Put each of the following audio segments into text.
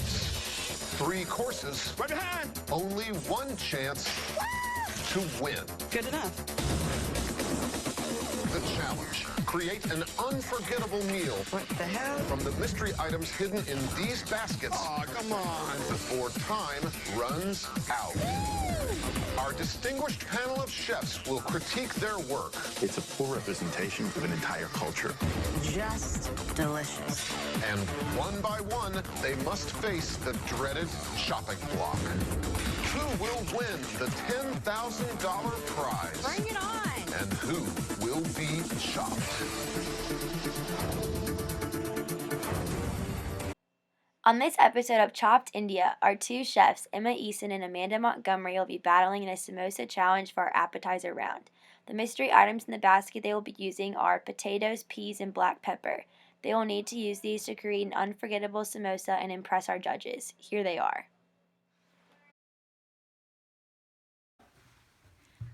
chefs. 3 courses. Right behind. Only one chance to win. Good enough. The challenge. Create an unforgettable meal. What the hell? From the mystery items hidden in these baskets. Oh, come on. Before time runs out. Our distinguished panel of chefs will critique their work. It's a poor representation of an entire culture. Just delicious. And one by one, they must face the dreaded chopping block. Who will win the $10,000 prize? Bring it on. And who will be chopped? On this episode of Chopped India, our 2 chefs, Emma Easton and Amanda Montgomery, will be battling in a samosa challenge for our appetizer round. The mystery items in the basket they will be using are potatoes, peas, and black pepper. They will need to use these to create an unforgettable samosa and impress our judges. Here they are.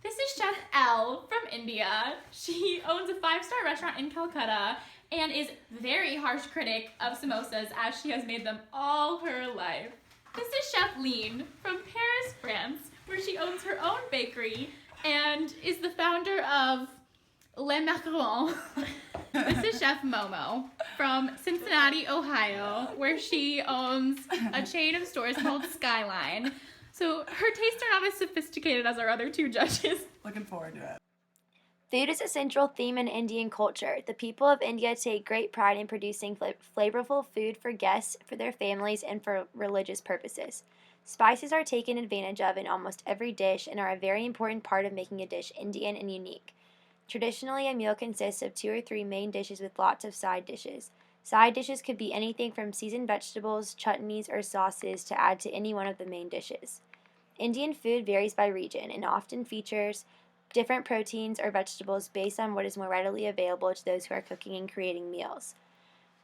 This is Chef Elle from India. She owns a 5-star restaurant in Calcutta and is very harsh critic of samosas as she has made them all her life. This is Chef Lean from Paris, France, where she owns her own bakery and is the founder of Les Macarons. This is Chef Momo from Cincinnati, Ohio, where she owns a chain of stores called Skyline. So her tastes are not as sophisticated as our other 2 judges. Looking forward to it. Food is a central theme in Indian culture. The people of India take great pride in producing flavorful food for guests, for their families, and for religious purposes. Spices are taken advantage of in almost every dish and are a very important part of making a dish Indian and unique. Traditionally, a meal consists of 2 or 3 main dishes with lots of side dishes. Side dishes could be anything from seasoned vegetables, chutneys, or sauces to add to any one of the main dishes. Indian food varies by region and often features different proteins or vegetables based on what is more readily available to those who are cooking and creating meals.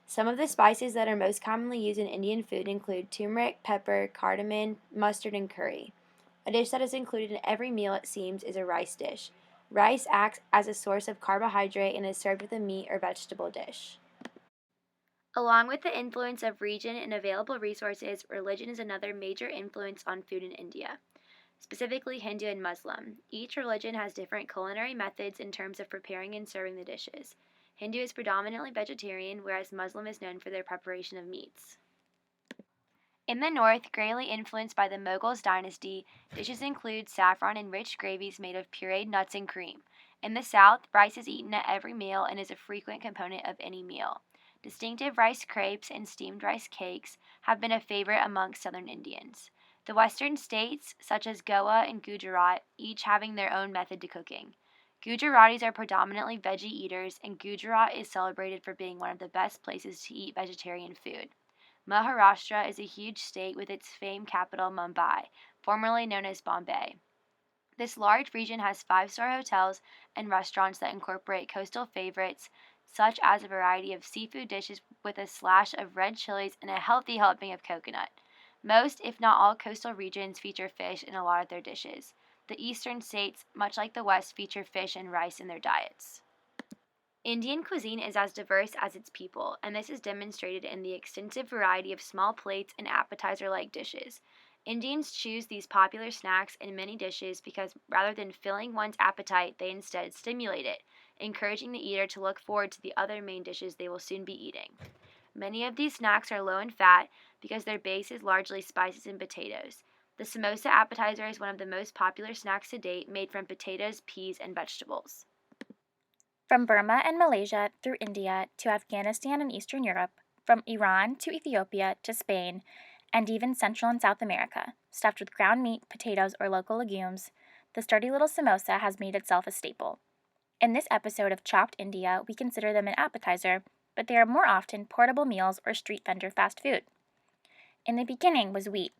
Some of the spices that are most commonly used in Indian food include turmeric, pepper, cardamom, mustard, and curry. A dish that is included in every meal, it seems, is a rice dish. Rice acts as a source of carbohydrate and is served with a meat or vegetable dish. Along with the influence of region and available resources, religion is another major influence on food in India, specifically Hindu and Muslim. Each religion has different culinary methods in terms of preparing and serving the dishes. Hindu is predominantly vegetarian, whereas Muslim is known for their preparation of meats. In the north, greatly influenced by the Mughals dynasty, dishes include saffron and rich gravies made of pureed nuts and cream. In the south, rice is eaten at every meal and is a frequent component of any meal. Distinctive rice crepes and steamed rice cakes have been a favorite amongst southern Indians. The western states, such as Goa and Gujarat, each having their own method to cooking. Gujaratis are predominantly veggie eaters, and Gujarat is celebrated for being one of the best places to eat vegetarian food. Maharashtra is a huge state with its famed capital Mumbai, formerly known as Bombay. This large region has 5-star hotels and restaurants that incorporate coastal favorites, such as a variety of seafood dishes with a slash of red chilies and a healthy helping of coconut. Most, if not all, coastal regions feature fish in a lot of their dishes. The eastern states, much like the west, feature fish and rice in their diets. Indian cuisine is as diverse as its people, and this is demonstrated in the extensive variety of small plates and appetizer-like dishes. Indians choose these popular snacks in many dishes because rather than filling one's appetite, they instead stimulate it, encouraging the eater to look forward to the other main dishes they will soon be eating. Many of these snacks are low in fat because their base is largely spices and potatoes. The samosa appetizer is one of the most popular snacks to date, made from potatoes, peas, and vegetables. From Burma and Malaysia through India to Afghanistan and Eastern Europe, from Iran to Ethiopia to Spain, and even Central and South America, stuffed with ground meat, potatoes, or local legumes, the sturdy little samosa has made itself a staple. In this episode of Chopped India, we consider them an appetizer, but they are more often portable meals or street vendor fast food. In the beginning was wheat.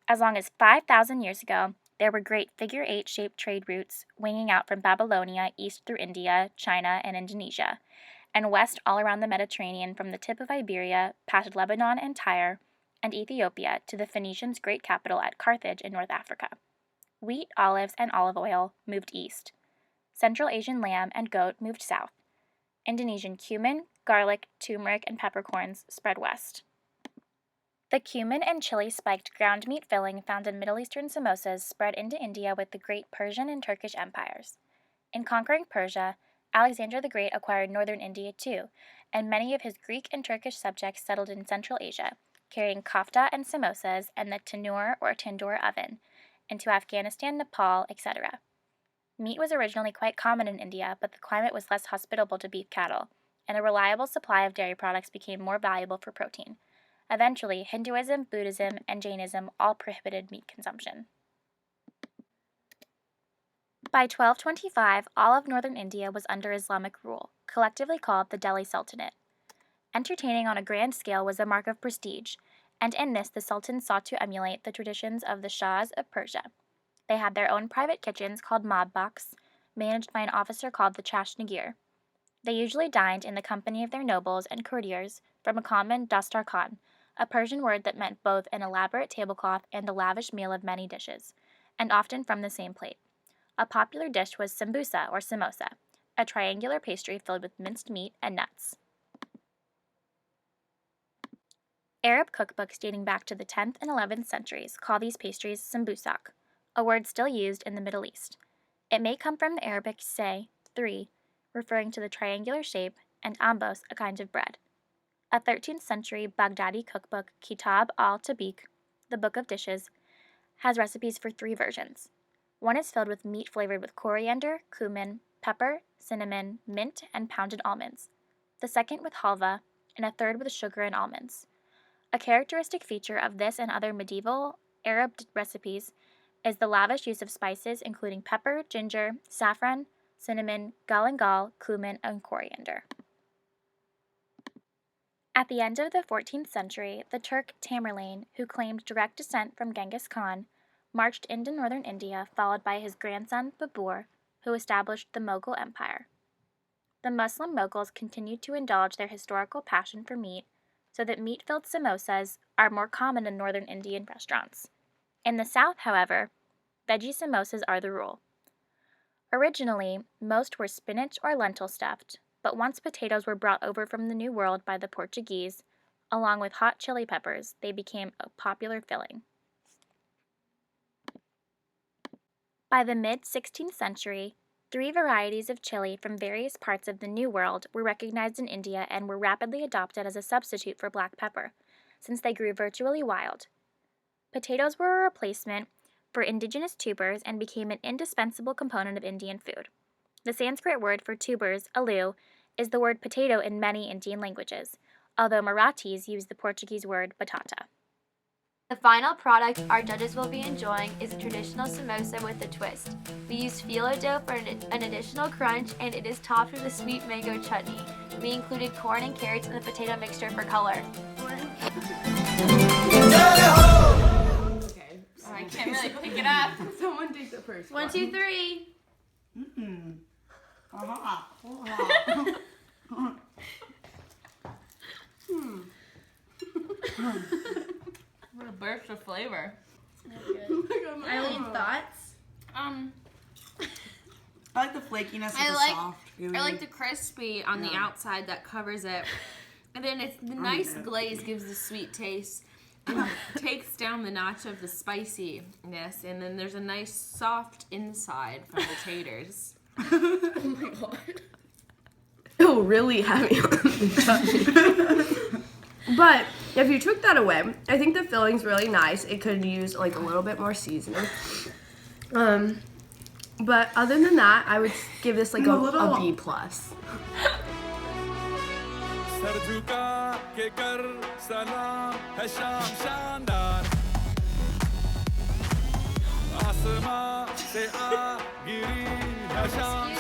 As long as 5,000 years ago, there were great figure-8 shaped trade routes winging out from Babylonia east through India, China, and Indonesia, and west all around the Mediterranean from the tip of Iberia past Lebanon and Tyre, and Ethiopia to the Phoenicians' great capital at Carthage in North Africa. Wheat, olives, and olive oil moved east. Central Asian lamb and goat moved south. Indonesian cumin, garlic, turmeric, and peppercorns spread west. The cumin and chili spiked ground meat filling found in Middle Eastern samosas spread into India with the great Persian and Turkish empires. In conquering Persia, Alexander the Great acquired northern India too, and many of his Greek and Turkish subjects settled in Central Asia, carrying kofta and samosas and the tandoor or tandoor oven into Afghanistan, Nepal, etc. Meat was originally quite common in India, but the climate was less hospitable to beef cattle, and a reliable supply of dairy products became more valuable for protein. Eventually, Hinduism, Buddhism, and Jainism all prohibited meat consumption. By 1225, all of northern India was under Islamic rule, collectively called the Delhi Sultanate. Entertaining on a grand scale was a mark of prestige, and in this the sultans sought to emulate the traditions of the Shahs of Persia. They had their own private kitchens called madbaks, managed by an officer called the Chashnagir. They usually dined in the company of their nobles and courtiers from a common dastarkhan, a Persian word that meant both an elaborate tablecloth and a lavish meal of many dishes, and often from the same plate. A popular dish was sambusa or samosa, a triangular pastry filled with minced meat and nuts. Arab cookbooks dating back to the 10th and 11th centuries call these pastries sambusak, a word still used in the Middle East. It may come from the Arabic say, 3, referring to the triangular shape, and ambos, a kind of bread. A 13th century Baghdadi cookbook, Kitab al-Tabik, the Book of Dishes, has recipes for 3 versions. One is filled with meat flavored with coriander, cumin, pepper, cinnamon, mint, and pounded almonds. The second with halva, and a third with sugar and almonds. A characteristic feature of this and other medieval Arab recipes is the lavish use of spices including pepper, ginger, saffron, cinnamon, galangal, cumin, and coriander. At the end of the 14th century, the Turk Tamerlane, who claimed direct descent from Genghis Khan, marched into northern India, followed by his grandson Babur, who established the Mughal Empire. The Muslim Mughals continued to indulge their historical passion for meat, so that meat-filled samosas are more common in northern Indian restaurants. In the south, however, veggie samosas are the rule. Originally, most were spinach or lentil stuffed, but once potatoes were brought over from the New World by the Portuguese, along with hot chili peppers, they became a popular filling. By the mid-16th century, 3 varieties of chili from various parts of the New World were recognized in India and were rapidly adopted as a substitute for black pepper, since they grew virtually wild. Potatoes were a replacement for indigenous tubers and became an indispensable component of Indian food. The Sanskrit word for tubers, aloo, is the word potato in many Indian languages, although Marathis use the Portuguese word batata. The final product our judges will be enjoying is a traditional samosa with a twist. We used phyllo dough for an additional crunch, and it is topped with a sweet mango chutney. We included corn and carrots in the potato mixture for color. Okay. I can't really pick it up. Someone take the first 1, 2, 3. What a burst of flavor. Eileen, thoughts? I like the flakiness of I the like- soft. I like the crispy on the outside that covers it. And then it's the nice glaze gives the sweet taste and takes down the notch of the spiciness. And then there's a nice soft inside from the taters. Oh my god. Oh, really heavy on the tongue. But if you took that away, I think the filling's really nice. It could use like a little bit more seasoning. But other than that, I would give this like a B+. Sir झुका के कर सलाम है शाम शानदार आसमां से आ गिरी है शाम